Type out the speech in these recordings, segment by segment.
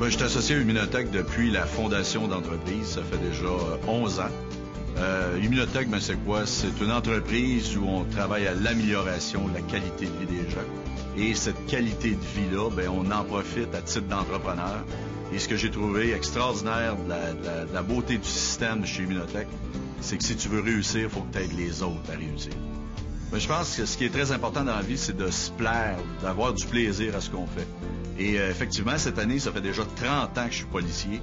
Ben, je suis associé à Immunotech depuis la fondation d'entreprise. Ça fait déjà 11 ans. Immunotech, ben, c'est quoi? C'est une entreprise où on travaille à l'amélioration de la qualité de vie des gens. Et cette qualité de vie-là, ben, on en profite à titre d'entrepreneur. Et ce que j'ai trouvé extraordinaire de la beauté du système chez Immunotech, c'est que si tu veux réussir, il faut que tu aides les autres à réussir. Mais je pense que ce qui est très important dans la vie, c'est de se plaire, d'avoir du plaisir à ce qu'on fait. Et effectivement, cette année, ça fait déjà 30 ans que je suis policier.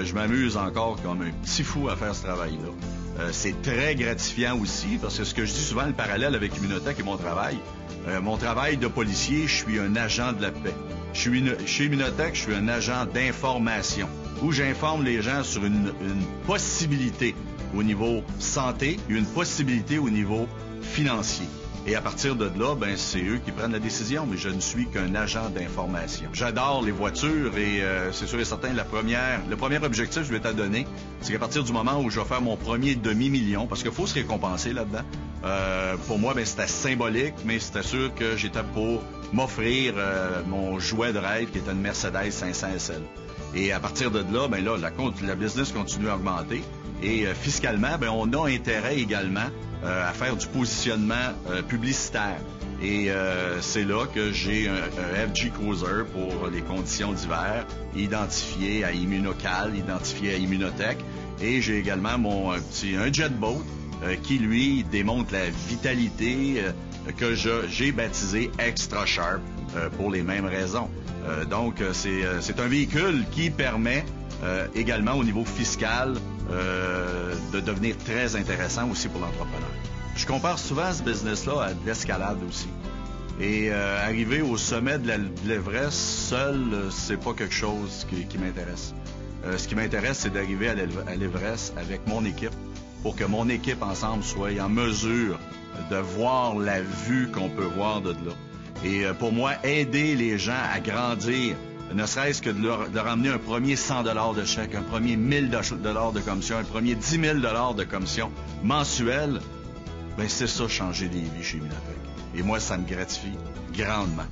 Je m'amuse encore comme un petit fou à faire ce travail-là. C'est très gratifiant aussi, parce que ce que je dis souvent, le parallèle avec Immunotech et mon travail de policier, je suis un agent de la paix. Chez Immunotech, je suis un agent d'information, où j'informe les gens sur une possibilité au niveau santé et une possibilité au niveau financier. Et à partir de là, ben c'est eux qui prennent la décision, mais je ne suis qu'un agent d'information. J'adore les voitures et c'est sûr et certain, le premier objectif que je vais te donner, c'est qu'à partir du moment où je vais faire mon premier demi-million, parce qu'il faut se récompenser là-dedans, pour moi, ben c'était symbolique, mais c'était sûr que j'étais pour m'offrir mon jouet de rêve qui est une Mercedes 500 SL. Et à partir de là, ben là, la business continue à augmenter. Et fiscalement, ben on a intérêt également à faire du positionnement publicitaire. Et c'est là que j'ai un FG Cruiser pour les conditions d'hiver, identifié à Immunocal, identifié à Immunotech. Et j'ai également un jet boat qui, lui, démontre la vitalité que j'ai baptisé Extra Sharp pour les mêmes raisons. Donc, c'est un véhicule qui permet également au niveau fiscal de devenir très intéressant aussi pour l'entrepreneur. Je compare souvent ce business-là à de l'escalade aussi. Et arriver au sommet de l'Everest seul, c'est pas quelque chose qui m'intéresse. Ce qui m'intéresse, c'est d'arriver à l'Everest avec mon équipe pour que mon équipe ensemble soit en mesure de voir la vue qu'on peut voir de là. Et pour moi, aider les gens à grandir, ne serait-ce que de leur amener un premier 100 $ de chèque, un premier 1000 $ de commission, un premier 10 000 $ de commission mensuelle, ben c'est ça, changer des vies chez Immunotech. Et moi, ça me gratifie grandement.